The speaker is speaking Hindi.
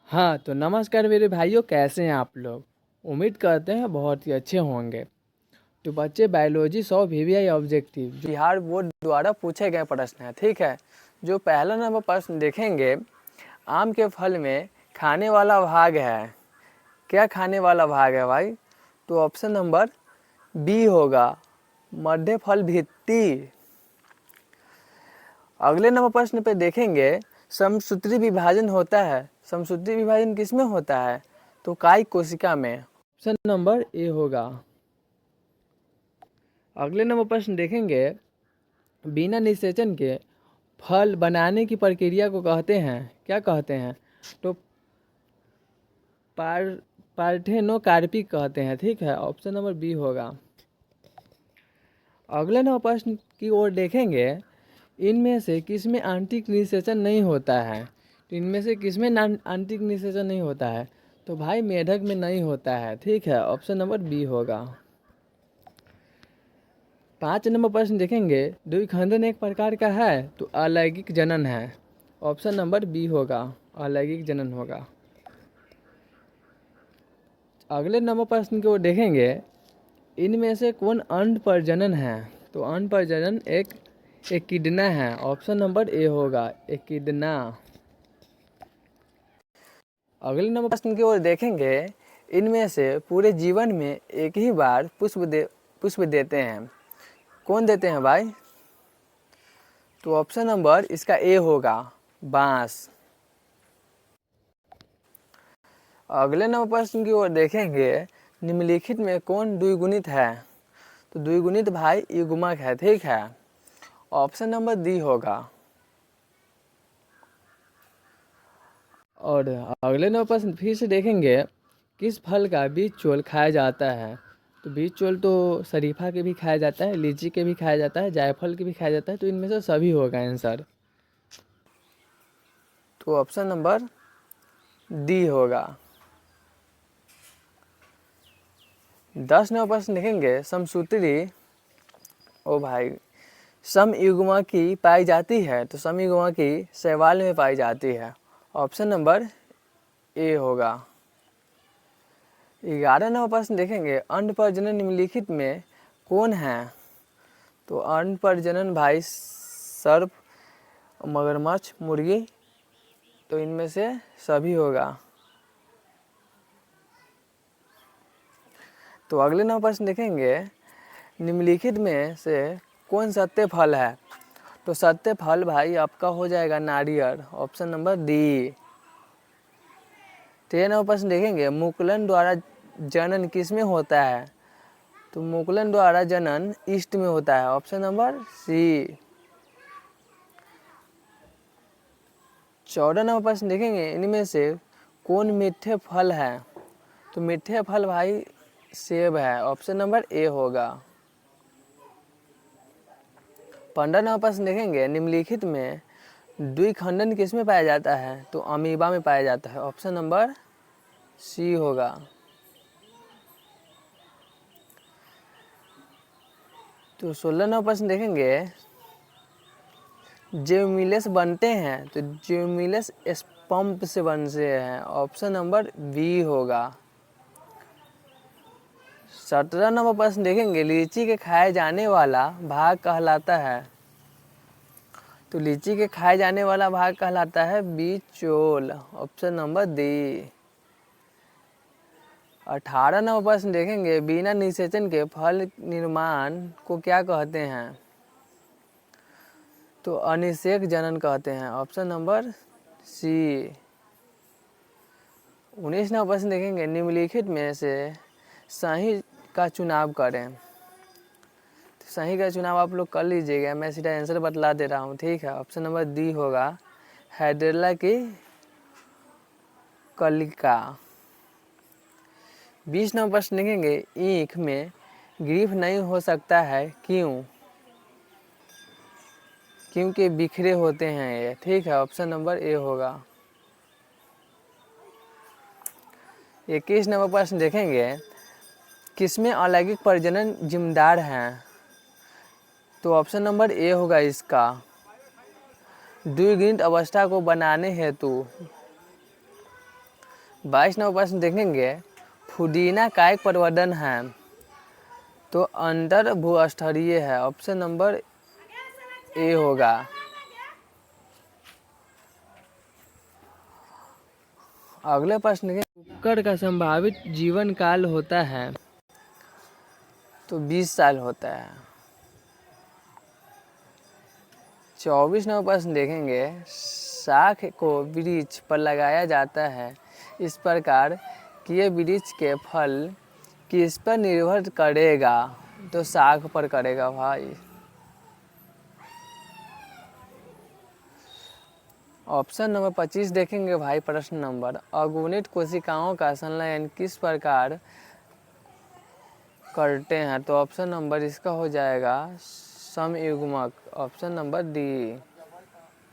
हाँ, तो नमस्कार मेरे भाइयों, कैसे हैं आप लोग। उम्मीद करते हैं बहुत ही अच्छे होंगे। तो बच्चे, बायोलॉजी 100 वीवीआई ऑब्जेक्टिव जो बिहार बोर्ड द्वारा पूछे गए प्रश्न है, ठीक है। जो पहला नंबर प्रश्न देखेंगे, आम के फल में खाने वाला भाग है। क्या खाने वाला भाग है भाई? तो ऑप्शन नंबर बी होगा, मध्य फल भित्ति। अगले नंबर प्रश्न पे देखेंगे, समसूत्री विभाजन होता है। समसूत्री विभाजन किस में होता है? तो कायिक कोशिका में। ऑप्शन नंबर ए होगा। अगले नंबर प्रश्न देखेंगे, बिना निषेचन के फल बनाने की प्रक्रिया को कहते हैं, क्या कहते हैं? तो पार्थेनोकार्पिक कहते हैं, ठीक है। ऑप्शन नंबर बी होगा। अगले नंबर प्रश्न की ओर देखेंगे, इनमें से किसमें आंतरिक निषेचन नहीं होता है? तो इनमें से किसमें आंतरिक निषेचन नहीं होता है? तो भाई मेढक में नहीं होता है, ठीक है। ऑप्शन नंबर बी होगा। 5 नंबर प्रश्न देखेंगे, द्विखंडन एक प्रकार का है तो अलैंगिक जनन है। ऑप्शन नंबर बी होगा, अलैंगिक जनन होगा। अगले नंबर प्रश्न की ओर देखेंगे, इनमें से कौन अंड प्रजनन है? तो अंड प्रजनन एक एकिडना है। ऑप्शन नंबर ए होगा, एकिडना। अगले नंबर प्रश्न की ओर देखेंगे, इनमें से पूरे जीवन में एक ही बार पुष्प देते हैं। कौन देते हैं भाई? तो ऑप्शन नंबर इसका ए होगा, बांस। अगले नंबर प्रश्न की ओर देखेंगे, निम्नलिखित में कौन द्विगुणित है? तो द्विगुणित भाई युग्मक है, ठीक है। ऑप्शन नंबर डी होगा। और अगले नंबर प्रश्न फिर से देखेंगे, किस फल का बीज चोल खाया जाता है? तो बीज चोल तो शरीफा के भी खाया जाता है, लीची के भी खाया जाता है, जायफल के भी खाया जाता है। तो इनमें से सभी होगा आंसर। तो ऑप्शन नंबर डी होगा। 10 नंबर प्रश्न देखेंगे, समसूत्री ओ भाई समयुग्मा की पाई जाती है। तो समयुग्मा की शैवाल में पाई जाती है। ऑप्शन नंबर ए होगा। 11 नंबर प्रश्न देखेंगे, अंड प्रजनन निम्नलिखित में कौन है? तो अंड प्रजनन भाई सर्प, मगरमच्छ, मुर्गी। तो इनमें से सभी होगा। तो अगले नंबर प्रश्न देखेंगे, निम्नलिखित में से कौन सत्य फल है? तो सत्य फल भाई आपका हो जाएगा नारियल। Option number D. 13 नंबर प्रश्न देखेंगे, मुकुलन द्वारा जनन किस में होता है? तो मुकुलन द्वारा जनन ईस्ट में होता है। Option number C. 14 नंबर प्रश्न देखेंगे, इनमें से कौन मीठे फल है? तो मीठे फल भाई सेब है। ऑप्शन नंबर ए होगा। 15 नंबर प्रश्न देखेंगे, निम्नलिखित में द्विखंडन किस में पाया जाता है? तो अमीबा में पाया जाता है। ऑप्शन नंबर सी होगा। तो 16 नंबर प्रश्न देखेंगे, ज्यूमिलस बनते हैं। तो ज्यूमिलस स्पम्प से बनते हैं। ऑप्शन नंबर बी होगा। 17 नंबर प्रश्न देखेंगे, लीची के खाए जाने वाला भाग कहलाता है। तो लीची के खाए जाने वाला भाग कहलाता है बीचोल। Option number D. 18 नंबर प्रश्न देखेंगे, बिना निषेचन के फल निर्माण को क्या कहते हैं? तो अनिषेक जनन कहते हैं। Option number C. 19 नंबर प्रश्न देखेंगे, निम्नलिखित में से सही का चुनाव करें। तो सही का चुनाव आप लोग कर लीजिएगा, मैं सीधा आंसर बतला दे रहा हूँ, ठीक है। ऑप्शन नंबर डी होगा, हाइड्रेला की कलिका। 20 नंबर प्रश्न देखेंगे, ईख में ग्रीफ नहीं हो सकता है, क्यों? क्योंकि बिखरे होते हैं ये, ठीक है। ऑप्शन नंबर ए होगा। 21 नंबर प्रश्न देखेंगे, किसमें अलैंगिक प्रजनन जिम्मेदार है? तो ऑप्शन नंबर ए होगा इसका, द्विगुणित अवस्था को बनाने हेतु। 22 नंबर प्रश्न देखेंगे, फुदीना का एक प्रवर्धन है, तो अंडर भूस्तरीय है। ऑप्शन नंबर ए होगा। अगले प्रश्न के, कुकर का संभावित जीवन काल होता है, तो 20 साल होता है। 24 नंबर प्रश्न देखेंगे, शाख को वृक्ष पर लगाया जाता है इस प्रकार कि ये वृक्ष के फल किस पर निर्भर करेगा, तो शाख पर करेगा भाई। ऑप्शन नंबर 25 देखेंगे भाई प्रश्न नंबर, अगुणित कोशिकाओं का संलयन किस प्रकार करते हैं, तो ऑप्शन नंबर इसका हो जाएगा समयुग्मक। Option number D.